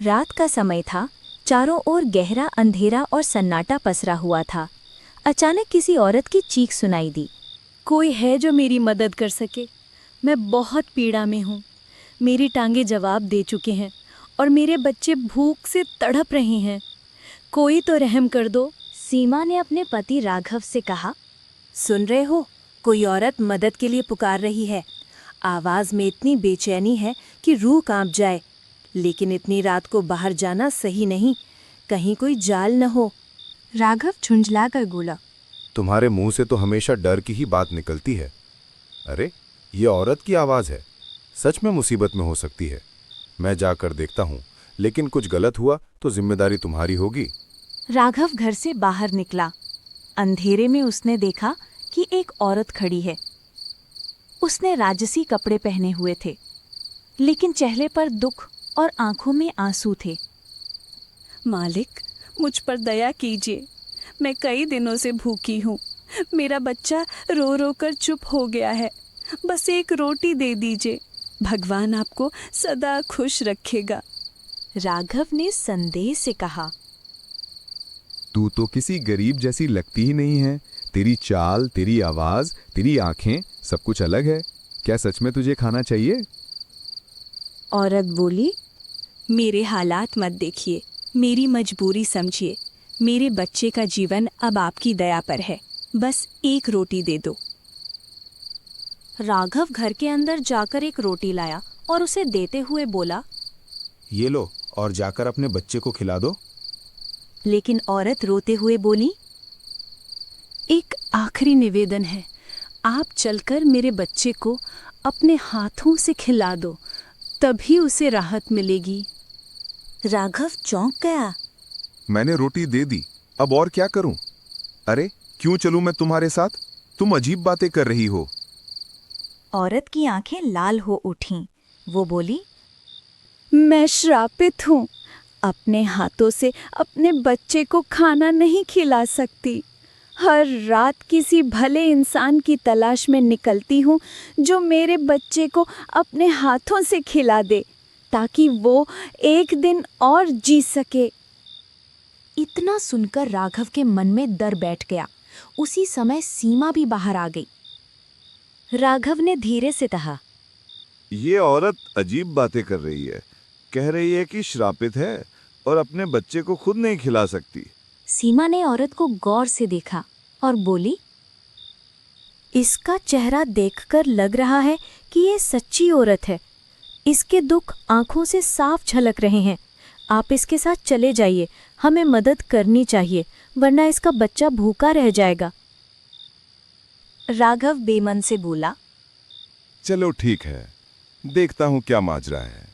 रात का समय था। चारों ओर गहरा अंधेरा और सन्नाटा पसरा हुआ था। अचानक किसी औरत की चीख सुनाई दी। कोई है जो मेरी मदद कर सके? मैं बहुत पीड़ा में हूँ। मेरी टांगे जवाब दे चुके हैं और मेरे बच्चे भूख से तड़प रहे हैं। कोई तो रहम कर दो। सीमा ने अपने पति राघव से कहा, सुन रहे हो, कोई औरत मदद के लिए पुकार रही है। आवाज में इतनी बेचैनी है कि रूह कांप जाए। लेकिन इतनी रात को बाहर जाना सही नहीं, कहीं कोई जाल न हो। राघव झुंझलाकर बोला, तुम्हारे मुंह से तो हमेशा डर की ही बात निकलती है। अरे, ये औरत की आवाज है। सच में मुसीबत में हो सकती है। मैं जाकर देखता हूँ, लेकिन कुछ गलत हुआ तो जिम्मेदारी तुम्हारी होगी। राघव घर से बाहर निकला। अंधेरे में उसने देखा कि एक औरत खड़ी है। उसने राजसी कपड़े पहने हुए थे, लेकिन चेहरे पर दुख और आंखों में आंसू थे। मालिक, मुझ पर दया कीजिए। मैं कई दिनों से भूखी हूँ। मेरा बच्चा रो रो कर चुप हो गया है। बस एक रोटी दे दीजिए। भगवान आपको सदा खुश रखेगा। राघव ने संदेह से कहा, तू तो किसी गरीब जैसी लगती ही नहीं है। तेरी चाल, तेरी आवाज, तेरी आंखें, सब कुछ अलग है। क्या सच में तुझे खाना चाहिए? औरत बोली, मेरे हालात मत देखिए, मेरी मजबूरी समझिए। मेरे बच्चे का जीवन अब आपकी दया पर है। बस एक रोटी दे दो। राघव घर के अंदर जाकर एक रोटी लाया और उसे देते हुए बोला, ये लो और जाकर अपने बच्चे को खिला दो। लेकिन औरत रोते हुए बोली, एक आखिरी निवेदन है। आप चलकर मेरे बच्चे को अपने हाथों से खिला दो, तभी उसे राहत मिलेगी। राघव चौंक गया। मैंने रोटी दे दी, अब और क्या करूं? अरे, क्यों चलूं मैं तुम्हारे साथ? तुम अजीब बातें कर रही हो। औरत की आंखें लाल हो उठीं। वो बोली, मैं श्रापित हूँ। अपने हाथों से अपने बच्चे को खाना नहीं खिला सकती। हर रात किसी भले इंसान की तलाश में निकलती हूँ जो मेरे बच्चे को अपने हाथों से खिला दे, ताकि वो एक दिन और जी सके। इतना सुनकर राघव के मन में डर बैठ गया। उसी समय सीमा भी बाहर आ गई। राघव ने धीरे से कहा, ये औरत अजीब बातें कर रही है। कह रही है कि श्रापित है और अपने बच्चे को खुद नहीं खिला सकती। सीमा ने औरत को गौर से देखा और बोली, इसका चेहरा देखकर लग रहा है कि ये सच्ची औरत है। इसके दुख आंखों से साफ झलक रहे हैं। आप इसके साथ चले जाइए, हमें मदद करनी चाहिए, वरना इसका बच्चा भूखा रह जाएगा। राघव बेमन से बोला, चलो ठीक है, देखता हूँ क्या माजरा है।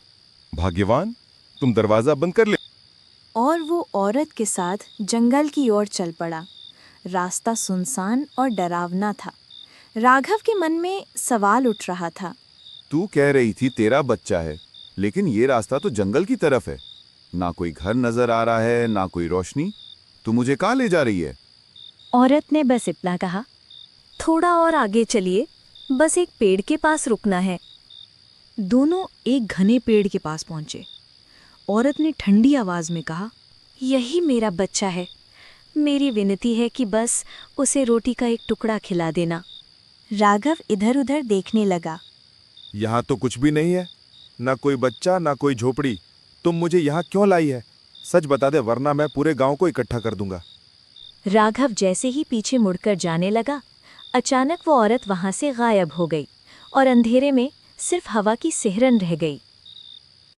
भाग्यवान, तुम दरवाजा बंद कर ले। और वो औरत के साथ जंगल की ओर चल पड़ा। रास्ता सुनसान और डरावना था। राघव के मन में सवाल उठ रहा था। तू कह रही थी तेरा बच्चा है, लेकिन ये रास्ता तो जंगल की तरफ है। ना कोई घर नजर आ रहा है, ना कोई रोशनी। तू मुझे कहाँ ले जा रही है? औरत ने बस इतना कहा, थोड़ा और आगे चलिए, बस एक पेड़ के पास रुकना है। दोनों एक घने पेड़ के पास पहुंचे। औरत ने ठंडी आवाज में कहा, यही मेरा बच्चा है। मेरी विनती है कि बस उसे रोटी का एक टुकड़ा खिला देना। राघव इधर उधर देखने लगा। यहाँ तो कुछ भी नहीं है, ना कोई बच्चा, ना कोई झोपड़ी। तुम मुझे यहाँ क्यों लाई है? सच बता दे, वरना मैं पूरे गांव को इकट्ठा कर दूंगा। राघव जैसे ही पीछे मुड़कर जाने लगा, अचानक वो औरत वहां से गायब हो गई और अंधेरे में सिर्फ हवा की सिहरन रह गई।